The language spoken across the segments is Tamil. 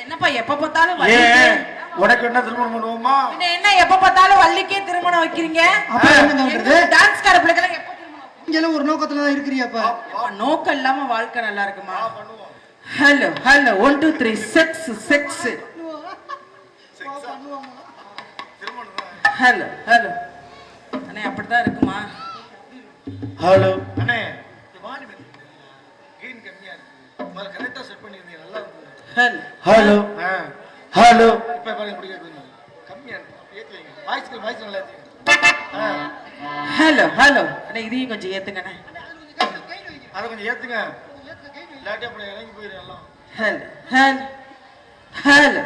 என்னப்பா எப்ப பார்த்தாலும் உனக்கு என்ன திருமணம் பண்ணுவோமா? என்ன எப்ப பார்த்தாலும் வள்ளிக்கே திருமணம் வைக்கிறீங்க? டான்ஸ் கார பிள்ளைகளை எப்ப திருமணம்? இங்கெல்லாம் ஒரு நோக்கத்துல தான் இருக்கிறியாப்பா. நோக்கம் இல்லாம வாழ்க்கை நல்லா இருக்குமா? Hello hello 1 2 3 sex sex hello hello அண்ணே அப்படிதான் இருக்குமா? ஹலோ அண்ணே கெயின் கம்மியா இருக்கு. மர கரெக்ட்டா செட் பண்ணிருந்தீங்க நல்லா இருந்துது. ஹலோ ஹலோ இப்ப பாருங்க குடிக்க கம்மியா இருக்கு. ஏத்துவீங்க. வாய்ஸ் நல்லா ஏத்துங்க. ஹலோ ஹலோ அண்ணே இதையும் கொஞ்சம் ஏத்துங்கண்ணே. அத கொஞ்சம் ஏத்துங்க. லாட்டா போய் இறங்கி போயிரலாம். ஹலோ ஹலோ ஹலோ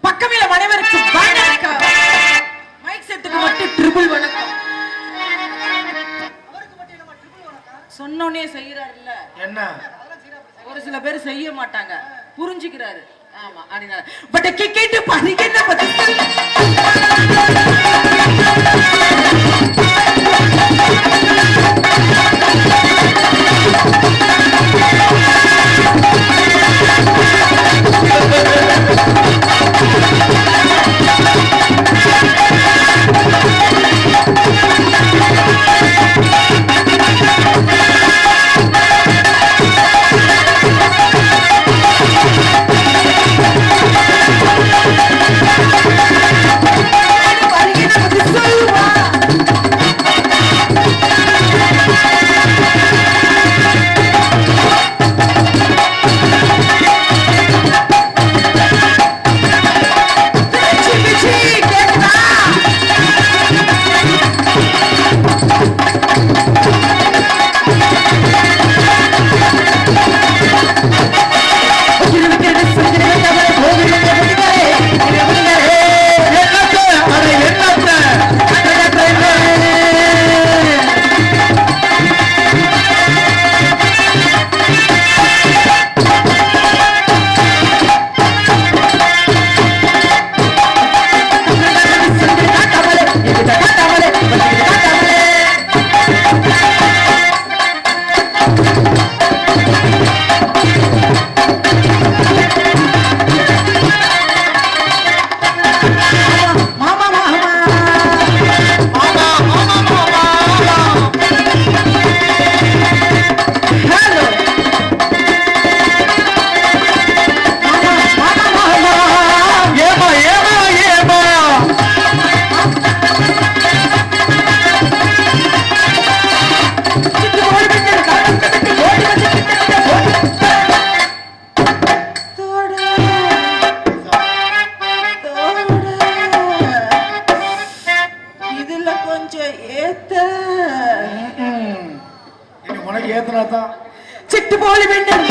பக்கமேல மனைவருக்கு வணக்கம். மைக் செட்டுக்கு மட்டும் ட்ரிபிள் வணக்கம். சொன்னோனே செய்யறாருல்ல என்ன? ஒரு சில பேர் செய்ய மாட்டாங்க, புரிஞ்சுக்கிறாரு. ஆமா அப்படினா பட் கேட்டு பண்ணிக்கிட்ட பத்தி சிட்டு போலி வேண்டும்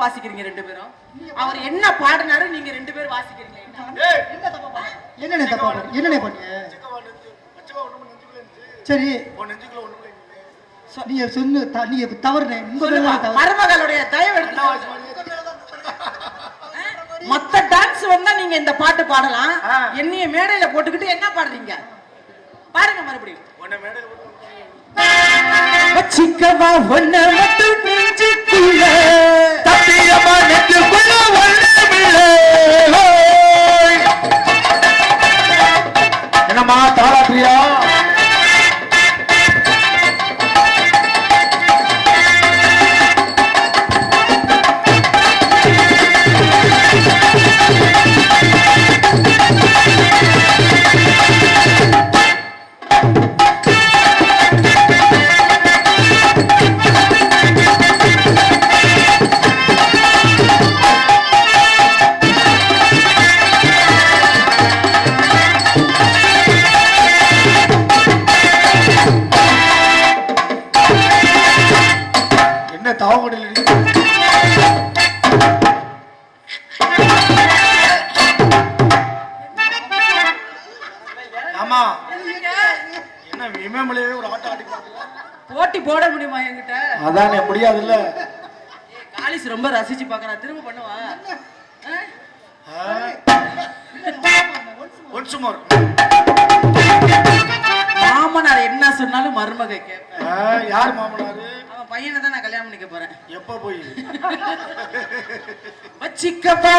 வாசிக்கிறீங்க ரெண்டு பேரும். அவர் என்ன பாடினாரு நீங்க ரெண்டு பேரும் வாசிக்கிறீங்க. என்னனே தப்பா என்னனே பண்ணீங்க? சரி நீங்க சொன்ன நீங்க தவறுனே. மருமகளுடைய தயவு எடுத்து மத்த டான்ஸ் வந்தா நீங்க இந்த பாட்டு பாடலாம். என்னைய மேடையில போட்டுக்கிட்டு என்ன பாடுறீங்க பாருங்க. மறுபடியும் ஒண்ணு மேடையில போட்டு வச்சிக்கவா ஒண்ணு மட்டும் நெஞ்சுக்குள்ள தப்பியமா நெஞ்சுக்குள்ள ஒண்ணுமில்லை. என்னம்மா தாராட்டியா? ஏமா இல்லைங்க. என்ன இமயமலையே ஒரு ஆட்டம் ஆடி பாக்குறா? போட்டி போட முடியுமா என்கிட்ட? அதானே முடியாதுல்ல. காலிஸ் ரொம்ப ரசிச்சு பாக்குறா, திரும்ப பண்ணுவா. Once more. மாமனார் என்ன சொன்னாலும் மருமக கேட்பேன். யார் மாமனாரு? அவன் பையனை தான் நான் கல்யாணம் பண்ணிக்க போறேன். எப்ப போய் வச்சிக்கப்பா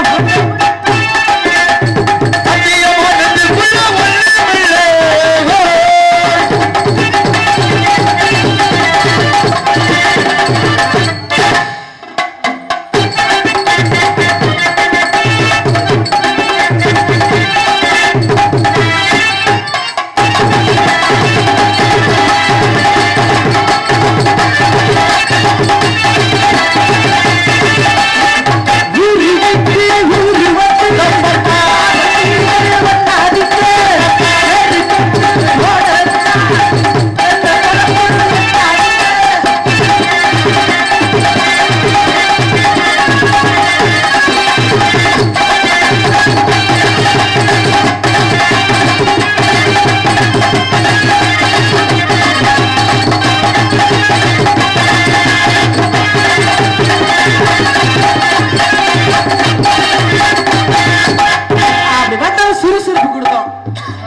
சுறுசுறுப்பு கொடுத்தோம்.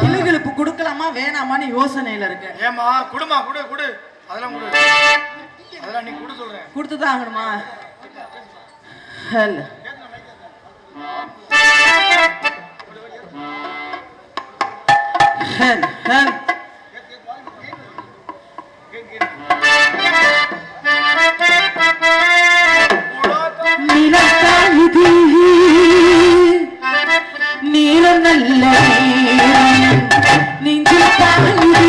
இழுகிழுப்பு கொடுக்கலாமா வேணாமான்னு யோசனையில இருக்கு. ஏமா குடுமா குடு குடு அதெல்லாம் குடு அதெல்லாம் நீ குடு சொல்றேன். கொடுத்துதான் ஆகணுமா? ஹல் ஹல் ஹல் நீலம் நல்ல நெஞ்சில் காவிடும்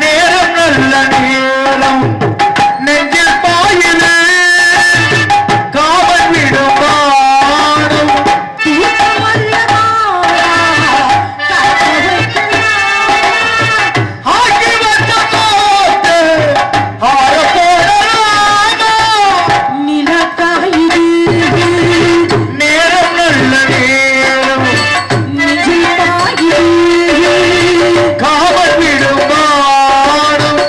நேரம் நல்ல நேரம் நெஞ்சில் பாயுது காவல் விடும் பாடும் ஆகி வந்த கோட்டு நேரம் நல்ல நேரம் காவல் விடும் பாடும்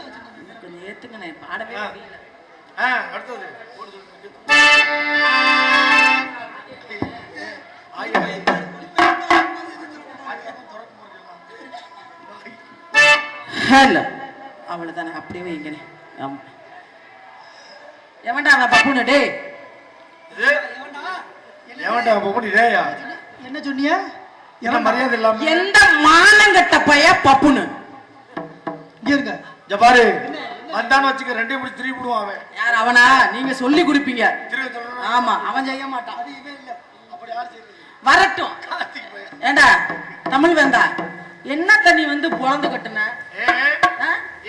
கொஞ்சம் ஏத்துக்கண்ணே, பாடவே முடியல. அடுத்தது ஹலோ, அவ்வளவுதானே, அப்படியே வைங்கண்ணே. ஆமா, எவன்டா அவன் பப்புனு? டேய் எவன்டா பப்புனு? டேயா என்ன சொன்னீங்க? என்ன மரியாதை இல்லாம? எந்த மானங்கட்ட பைய பப்புனு? இங்க இருங்க. இங்க பாரு, வந்தான்னு வச்சுக்க, ரெண்டையும் முடிச்சு திருப்பி விடுவான் அவன். யார் அவனா? நீங்க சொல்லி கொடுப்பீங்க. திருப்பி சொல்லணும். ஆமா, அவன் செய்ய மாட்டான். அப்படி யார் செய்யுது? வரட்டும். ஏண்டா தமிழ் வேந்தா, என்ன தண்ணி வந்து பொழந்து கட்டுன?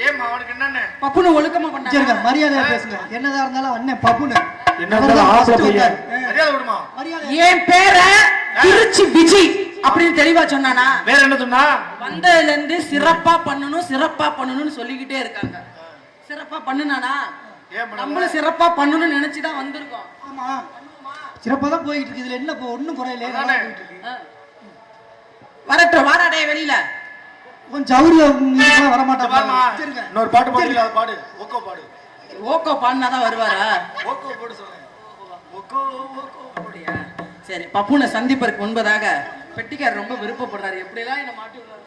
ஏன் அவனுக்கு என்னன்னு பப்புனு ஒழுக்கமா இங்க இருங்க, பண்ணாங்க. மரியாதையா பேசுங்க. என்னதா இருந்தாலும் அண்ணன் பப்புனு. என்ன இருந்தாலும் ஆம்பளை பையன். மரியாதை விடுமா? மரியாதை. என் பேரை திருச்சி விஜய் அப்படின்னு தெளிவா சொன்னானா? வேற என்ன சொன்னா? வந்ததுல இருந்து சிறப்பா பண்ணணும் சிறப்பா பண்ணணும்னு சொல்லிக்கிட்டே இருக்காங்க. சிறப்பா பண்ணுனானா? நம்மளும் சிறப்பா பண்ணணும்னு நினைச்சுதான் வந்திருக்கோம். ஆமா, சிறப்பா தான் போயிட்டு இருக்கு. இதுல என்ன ஒண்ணும் குறையில போயிட்டு இருக்கு. வரட்டும், வாராடே வெளியில. கொஞ்சம் சௌரியம் வர மாட்டாங்க. இன்னொரு பாட்டு பாடுறீங்களா? அது பாடு, ஓக்கோ பாடு. ஓக்கோ பாடினாதான் வருவாரா? ஓக்கோ போடு சொல்றேன். ஓக்கோ ஓக்கோ அப்படியா? சரி, பப்புனை சந்திப்பதற்கு முன்பதாக பெட்டிக்கார் ரொம்ப விருப்பப்படுறாரு. எப்படிலாம் என்ன மாட்டி விடுறாரு.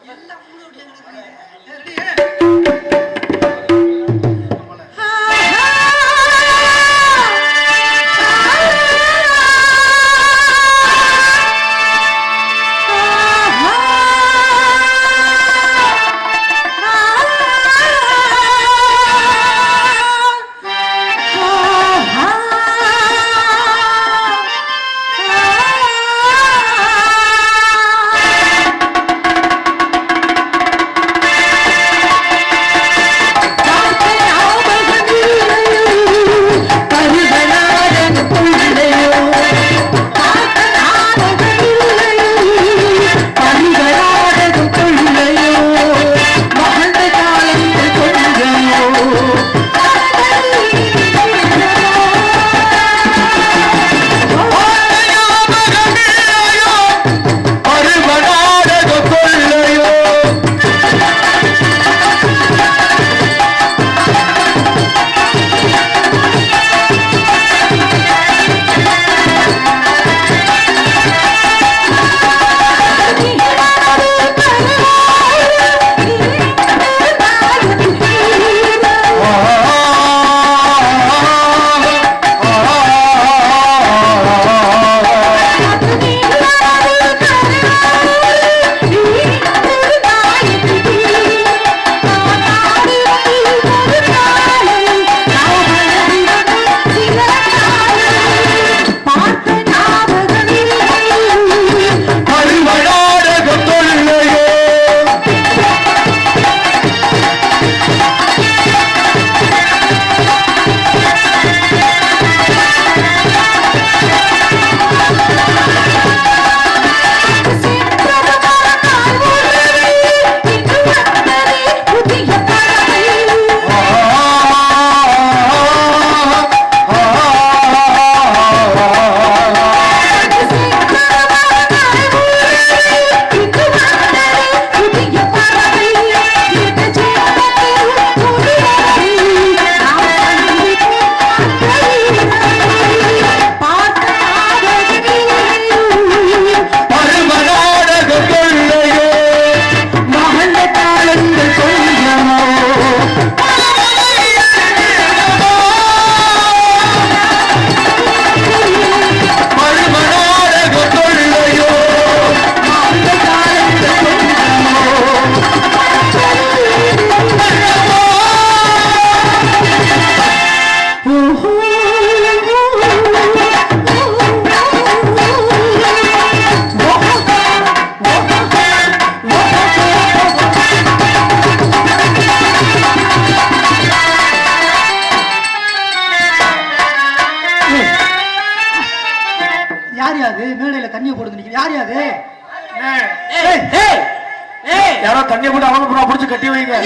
தண்ணியை போடுது நிக்கிறேன். யார் யாது? யாரோ தண்ணியை போட்டு அவங்க புடிச்சு கட்டி வைங்க.